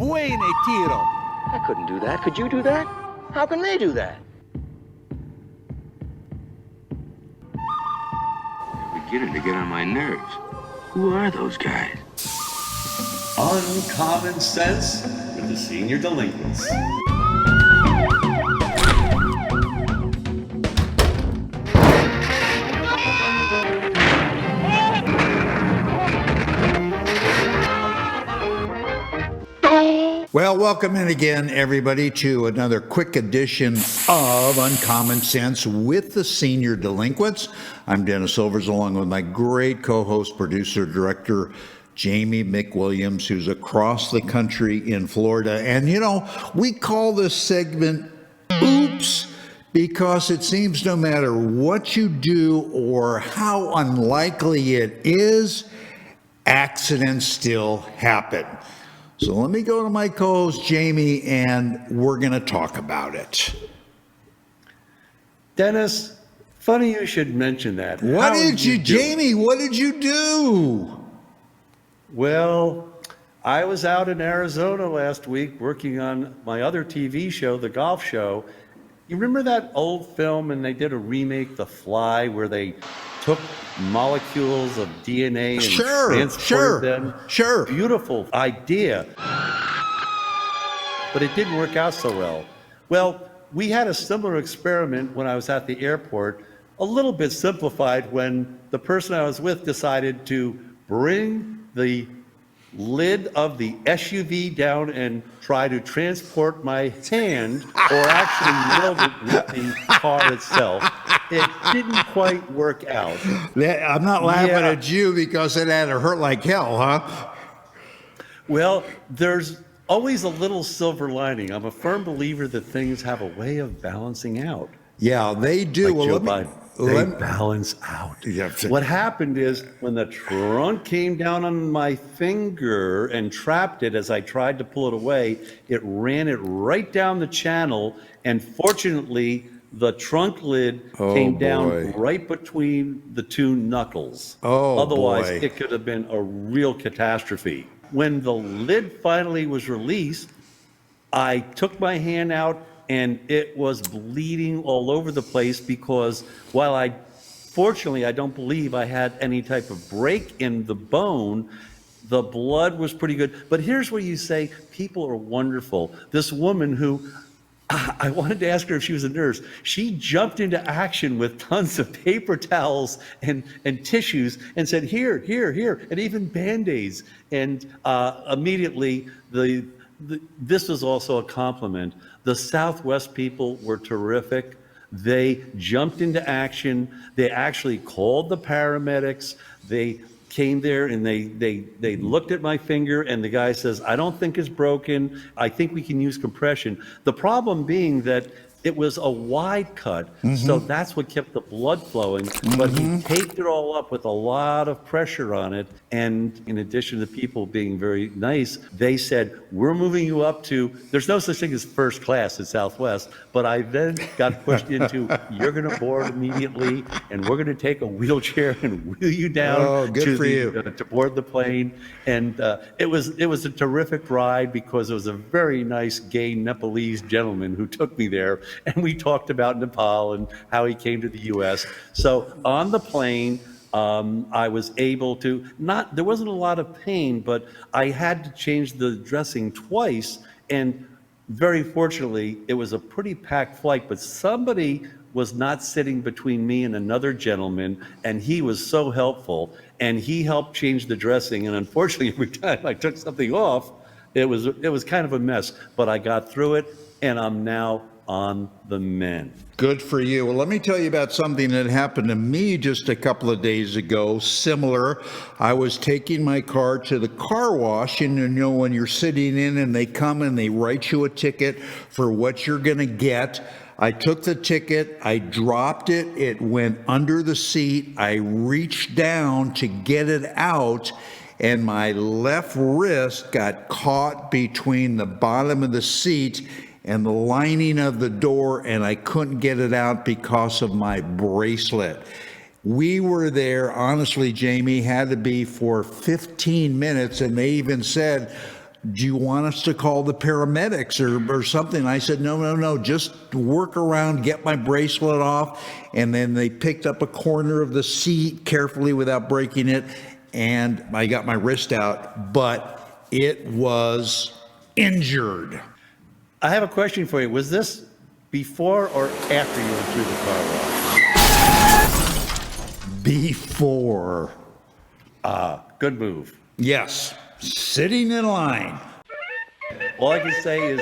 Buene tiro. I couldn't do that. Could you do that? How can they do that? You're beginning to get on my nerves. Who are those guys? Uncommon Sense with the Senior Delinquents. Well, welcome in again, everybody, to another quick edition of Uncommon Sense with the Senior Delinquents. I'm Dennis Silvers, along with my great co-host, producer, director, Jamie McWilliams, who's across the country in Florida. And, you know, we call this segment Oops, because it seems no matter what you do or how unlikely it is, accidents still happen. So let me go to my co-host, Jamie, and we're going to talk about it. Dennis, funny you should mention that. Jamie, what did you do? Well, I was out in Arizona last week working on my other TV show, The Golf Show. You remember that old film and they did a remake, The Fly, where they took molecules of DNA and transported them? Sure. Beautiful idea. But it didn't work out so well. Well, we had a similar experiment when I was at the airport, a little bit simplified when the person I was with decided to bring the lid of the SUV down and try to transport my hand, or actually meld it with the car itself. It didn't quite work out. I'm not laughing at you because it had to hurt like hell, huh? Well, there's always a little silver lining. I'm a firm believer that things have a way of balancing out. Yeah, they do. Like they balance out. Yeah. What happened is when the trunk came down on my finger and trapped it as I tried to pull it away, it ran it right down the channel. And fortunately, the trunk lid came down right between the two knuckles. Otherwise, it could have been a real catastrophe. When the lid finally was released, I took my hand out and it was bleeding all over the place because while fortunately, I don't believe I had any type of break in the bone, the blood was pretty good. But here's where you say people are wonderful. This woman who, I wanted to ask her if she was a nurse. She jumped into action with tons of paper towels and tissues and said, here, and even Band-Aids. And immediately, this was also a compliment. The Southwest people were terrific. They jumped into action. They actually called the paramedics. They came there and they looked at my finger and the guy says, I don't think it's broken. I think we can use compression. The problem being that it was a wide cut, so that's what kept the blood flowing, but he taped it all up with a lot of pressure on it. And in addition to people being very nice, they said, we're moving you up to, there's no such thing as first class at Southwest, but I then got pushed into, you're gonna board immediately, and we're gonna take a wheelchair and wheel you down to board the plane. And it was a terrific ride because it was a very nice gay Nepalese gentleman who took me there. And we talked about Nepal and how he came to the U.S. So on the plane, I was able to, there wasn't a lot of pain, but I had to change the dressing twice. And very fortunately, it was a pretty packed flight, but somebody was not sitting between me and another gentleman, and he was so helpful. And he helped change the dressing. And unfortunately, every time I took something off, it was kind of a mess. But I got through it, and I'm now on the mend. Good for you. Well, let me tell you about something that happened to me just a couple of days ago. Similar. I was taking my car to the car wash, and you know when you're sitting in and they come and they write you a ticket for what you're going to get. I took the ticket, I dropped it, it went under the seat, I reached down to get it out, and my left wrist got caught between the bottom of the seat and the lining of the door, and I couldn't get it out because of my bracelet. We were there, honestly, Jamie, had to be for 15 minutes, and they even said, do you want us to call the paramedics or something? I said, no, just work around, get my bracelet off. And then they picked up a corner of the seat carefully without breaking it, and I got my wrist out, but it was injured. I have a question for you. Was this before or after you went through the car wash? Before. Good move. Yes, sitting in line. All I can say is,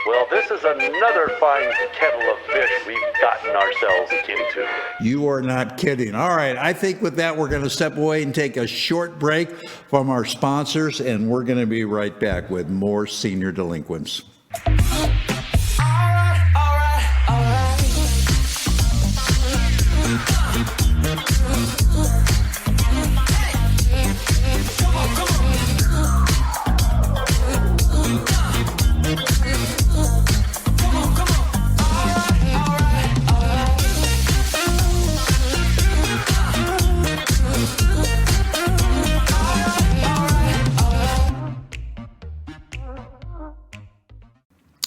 Well, this is another fine kettle of fish we've gotten ourselves into. You are not kidding. All right, I think with that, we're going to step away and take a short break from our sponsors, and we're going to be right back with more Senior Delinquents.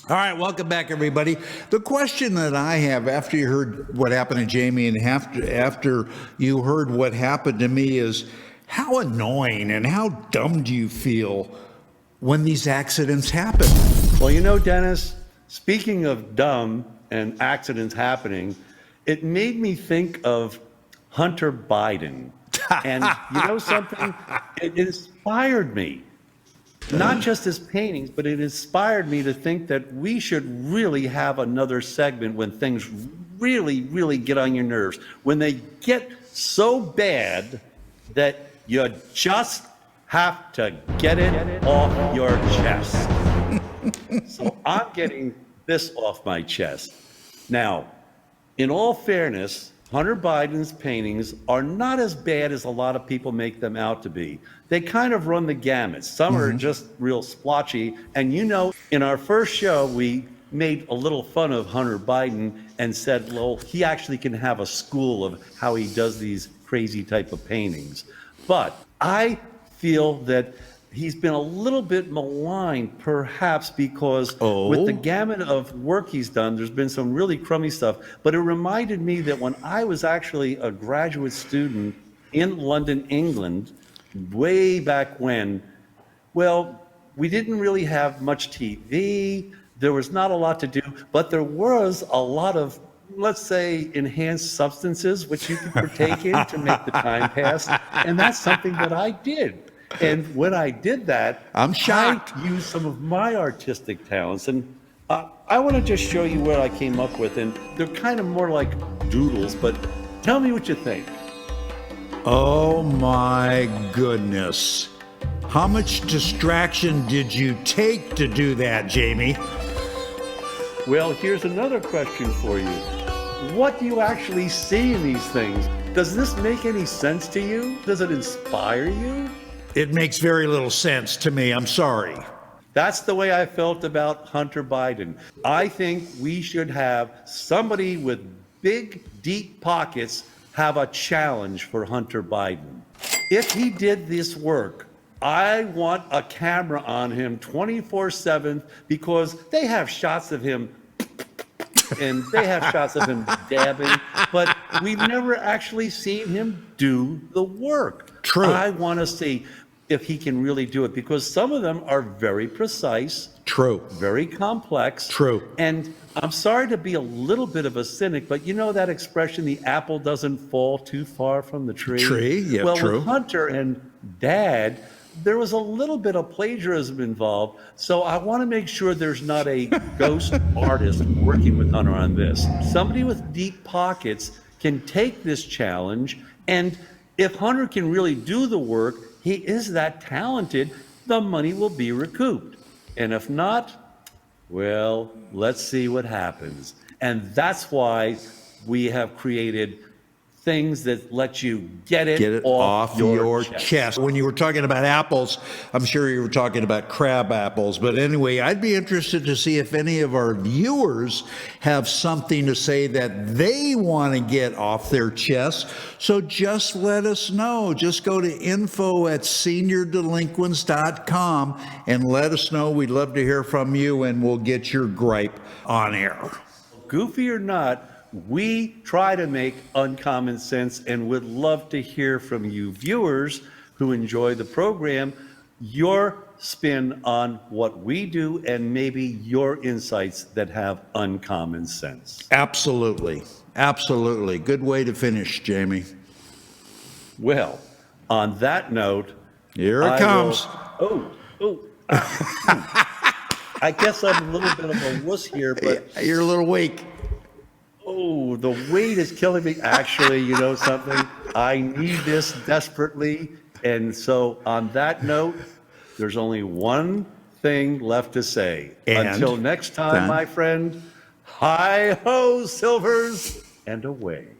All right, welcome back, everybody. The question that I have after you heard what happened to Jamie and after you heard what happened to me is, how annoying and how dumb do you feel when these accidents happen? well, you know, Dennis, speaking of dumb and accidents happening, it made me think of Hunter Biden. And you know something? It inspired me. Not just his paintings, but it inspired me to think that we should really have another segment when things really, really get on your nerves. When they get so bad that you just have to get it off your chest. So I'm getting this off my chest. Now, in all fairness, Hunter Biden's paintings are not as bad as a lot of people make them out to be. They kind of run the gamut. Some are just real splotchy. And you know, in our first show, we made a little fun of Hunter Biden and said, well, he actually can have a school of how he does these crazy type of paintings. But I feel that he's been a little bit maligned, perhaps because with the gamut of work he's done, there's been some really crummy stuff. But it reminded me that when I was actually a graduate student in London, England, way back when, well, we didn't really have much TV. There was not a lot to do, but there was a lot of, let's say, enhanced substances, which you could partake in to make the time pass. And that's something that I did. And when I did that, I'm shocked. I used some of my artistic talents. And I want to just show you what I came up with. And they're kind of more like doodles, but tell me what you think. Oh my goodness. How much distraction did you take to do that, Jamie? Well, here's another question for you. What do you actually see in these things? Does this make any sense to you? Does it inspire you? It makes very little sense to me. I'm sorry. That's the way I felt about Hunter Biden. I think we should have somebody with big, deep pockets have a challenge for Hunter Biden. If he did this work, I want a camera on him 24/7 because they have shots of him and they have shots of him dabbing, but we've never actually seen him do the work. True. I want to see if he can really do it because some of them are very precise. True. Very complex. True. And I'm sorry to be a little bit of a cynic, but you know that expression, the apple doesn't fall too far from the tree? Yeah, well, true. With Hunter and Dad, there was a little bit of plagiarism involved. So I want to make sure there's not a ghost artist working with Hunter on this. Somebody with deep pockets can take this challenge. And if Hunter can really do the work, he is that talented, the money will be recouped. And if not, well, let's see what happens. And that's why we have created things that let you get it off your chest. When you were talking about apples, I'm sure you were talking about crab apples. But anyway, I'd be interested to see if any of our viewers have something to say that they want to get off their chest. So just let us know. Just go to info@seniordelinquents.com and let us know. We'd love to hear from you, and we'll get your gripe on air. Goofy or not, we try to make uncommon sense and would love to hear from you viewers who enjoy the program, your spin on what we do and maybe your insights that have uncommon sense. Absolutely. Absolutely. Good way to finish, Jamie. Well, on that note, here it comes. I guess I'm a little bit of a wuss here, but you're a little weak. Oh, the weight is killing me. Actually, you know something? I need this desperately. And so on that note, there's only one thing left to say. And until next time, my friend, hi-ho, Silvers, and away.